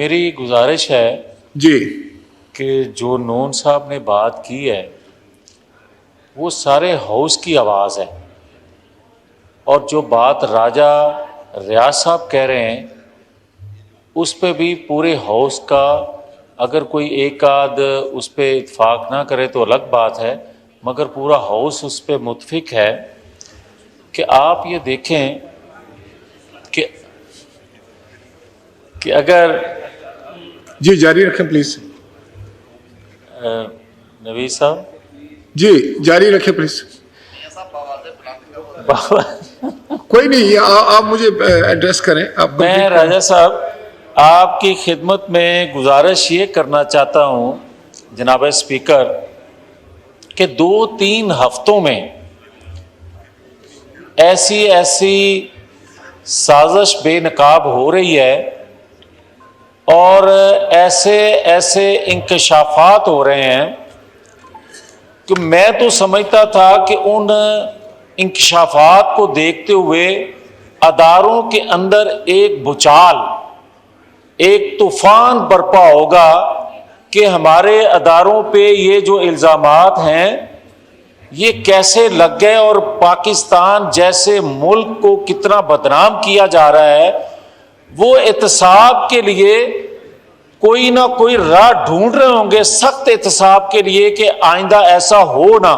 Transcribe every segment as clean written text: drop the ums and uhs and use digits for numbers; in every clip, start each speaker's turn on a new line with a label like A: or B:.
A: میری گزارش ہے
B: جی
A: کہ جو نون صاحب نے بات کی ہے وہ سارے ہاؤس کی آواز ہے، اور جو بات راجہ ریاض صاحب کہہ رہے ہیں اس پہ بھی پورے ہاؤس کا اگر کوئی ایک آدھ اس پہ اتفاق نہ کرے تو الگ بات ہے، مگر پورا ہاؤس اس پہ متفق ہے کہ آپ یہ دیکھیں کہ اگر
B: جی جاری رکھیں پلیز.
A: نوید صاحب
B: جی جاری رکھیں پلیز. کوئی نہیں، آپ مجھے ایڈریس کریں. آپ
A: میں راجہ صاحب آپ کی خدمت میں گزارش یہ کرنا چاہتا ہوں جناب اسپیکر کہ 2-3 ہفتوں میں ایسی سازش بے نقاب ہو رہی ہے اور ایسے انکشافات ہو رہے ہیں کہ میں تو سمجھتا تھا کہ ان انکشافات کو دیکھتے ہوئے اداروں کے اندر ایک بھوچال، ایک طوفان برپا ہوگا کہ ہمارے اداروں پہ یہ جو الزامات ہیں یہ کیسے لگ گئے اور پاکستان جیسے ملک کو کتنا بدنام کیا جا رہا ہے. وہ احتساب کے لیے کوئی نہ کوئی راہ ڈھونڈ رہے ہوں گے، سخت احتساب کے لیے کہ آئندہ ایسا ہو نہ.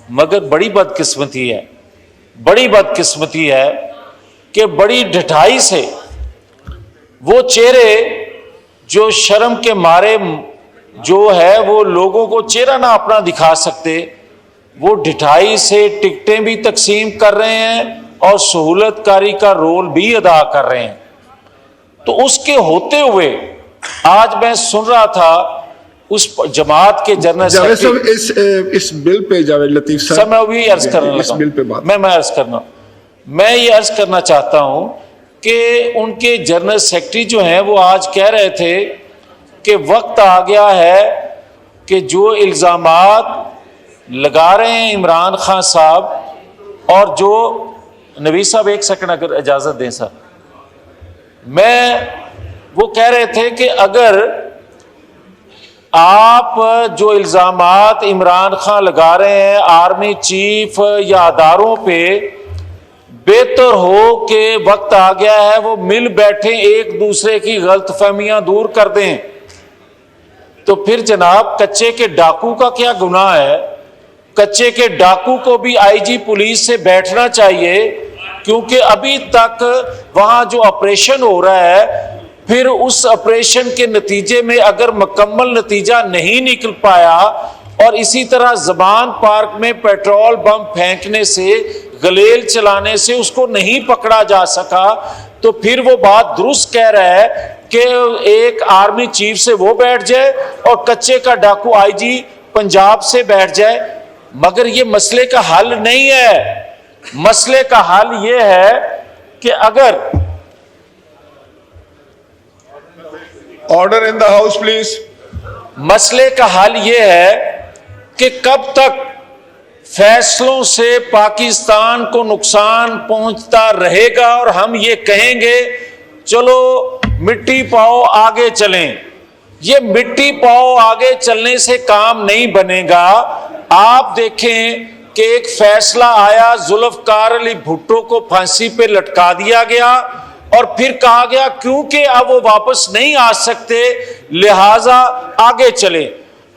A: مگر بڑی بدقسمتی ہے کہ بڑی ڈھٹائی سے وہ چہرے جو شرم کے مارے جو ہے وہ لوگوں کو چہرہ نہ اپنا دکھا سکتے، وہ ڈھٹائی سے ٹکٹیں بھی تقسیم کر رہے ہیں اور سہولت کاری کا رول بھی ادا کر رہے ہیں. تو اس کے ہوتے ہوئے آج میں سن رہا تھا اس جماعت کے جنرل سیکرٹری
B: اس بل پہ جاوید لطیف
A: صاحب میں وہی عرض کرنا
B: اس بل پہ بات
A: میں یہ عرض کرنا چاہتا ہوں کہ ان کے جنرل سیکرٹری جو ہیں وہ آج کہہ رہے تھے کہ وقت آ گیا ہے کہ جو الزامات لگا رہے ہیں عمران خان صاحب اور جو نوید صاحب ایک سیکنڈ اگر اجازت دیں سر، وہ کہہ رہے تھے کہ اگر آپ جو الزامات عمران خان لگا رہے ہیں آرمی چیف یا اداروں پہ، بہتر ہو کہ وقت آ گیا ہے وہ مل بیٹھیں، ایک دوسرے کی غلط فہمیاں دور کر دیں. تو پھر جناب کچے کے ڈاکو کا کیا گناہ ہے؟ کچے کے ڈاکو کو بھی آئی جی پولیس سے بیٹھنا چاہیے، کیونکہ ابھی تک وہاں جو آپریشن ہو رہا ہے پھر اس آپریشن کے نتیجے میں اگر مکمل نتیجہ نہیں نکل پایا اور اسی طرح زبان پارک میں پیٹرول بم پھینکنے سے، گلیل چلانے سے اس کو نہیں پکڑا جا سکا، تو پھر وہ بات درست کہہ رہا ہے کہ ایک آرمی چیف سے وہ بیٹھ جائے اور کچے کا ڈاکو آئی جی پنجاب سے بیٹھ جائے. مگر یہ مسئلے کا حل نہیں ہے. مسئلے کا حل یہ ہے کہ اگر
B: order in the house please.
A: مسئلے کا حل یہ ہے کہ کب تک فیصلوں سے پاکستان کو نقصان پہنچتا رہے گا اور ہم یہ کہیں گے چلو مٹی پاؤ آگے چلیں. یہ مٹی پاؤ آگے چلنے سے کام نہیں بنے گا. آپ دیکھیں کہ ایک فیصلہ آیا، ذوالفقار علی بھٹو کو پھانسی پہ لٹکا دیا گیا اور پھر کہا گیا کیونکہ اب وہ واپس نہیں آ سکتے لہذا آگے چلیں.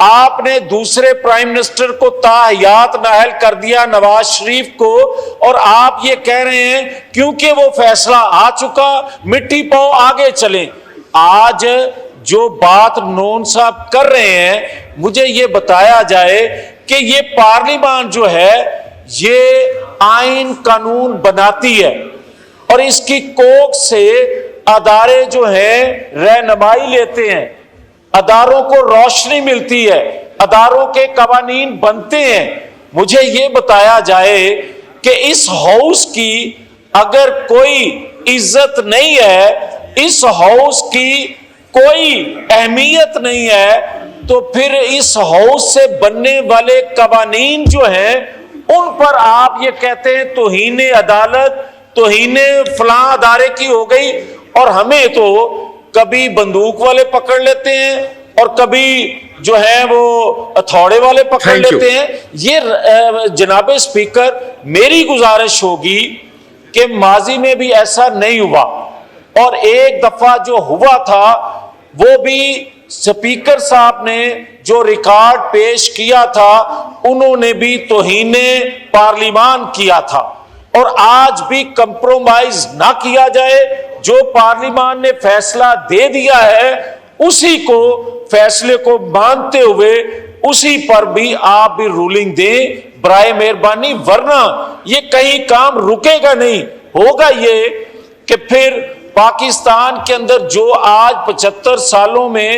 A: آپ نے دوسرے پرائم منسٹر کو تاحیات نااہل کر دیا، نواز شریف کو، اور آپ یہ کہہ رہے ہیں کیونکہ وہ فیصلہ آ چکا مٹی پاؤ آگے چلیں. آج جو بات نون صاحب کر رہے ہیں مجھے یہ بتایا جائے کہ یہ پارلیمان جو ہے یہ آئین قانون بناتی ہے اور اس کی کوکھ سے ادارے جو ہیں رہنمائی لیتے ہیں، اداروں کو روشنی ملتی ہے، اداروں کے قوانین بنتے ہیں. مجھے یہ بتایا جائے کہ اس ہاؤس کی اگر کوئی عزت نہیں ہے، اس ہاؤس کی کوئی اہمیت نہیں ہے، تو پھر اس ہاؤس سے بننے والے قوانین جو ہیں ان پر آپ یہ کہتے ہیں توہین عدالت، توہین فلاں ادارے کی ہو گئی، اور ہمیں تو کبھی بندوق والے پکڑ لیتے ہیں اور کبھی جو ہیں وہ ہتھوڑے والے پکڑ
B: Thank you.
A: لیتے ہیں. یہ جناب اسپیکر میری گزارش ہوگی کہ ماضی میں بھی ایسا نہیں ہوا, اور ایک دفعہ جو ہوا تھا وہ بھی اسپیکر صاحب نے جو ریکارڈ پیش کیا تھا انہوں نے بھی توہین پارلیمان کیا تھا. اور آج بھی کمپرومائز نہ کیا جائے, جو پارلیمان نے فیصلہ دے دیا ہے اسی کو فیصلے کو مانتے ہوئے اسی پر بھی آپ بھی رولنگ دیں برائے مہربانی, ورنہ یہ کہیں کام رکے گا نہیں. ہوگا یہ کہ پھر پاکستان کے اندر جو آج 75 سالوں میں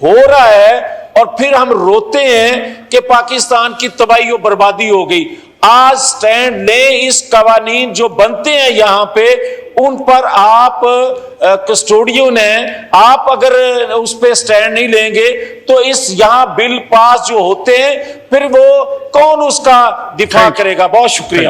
A: ہو رہا ہے اور پھر ہم روتے ہیں کہ پاکستان کی تباہی و بربادی ہو گئی. آج سٹینڈ لیں, اس قوانین جو بنتے ہیں یہاں پہ ان پر آپ کسٹوڈین ہیں, آپ اگر اس پہ سٹینڈ نہیں لیں گے تو اس یہاں بل پاس جو ہوتے ہیں پھر وہ کون اس کا دفاع کرے گا. بہت شکریہ.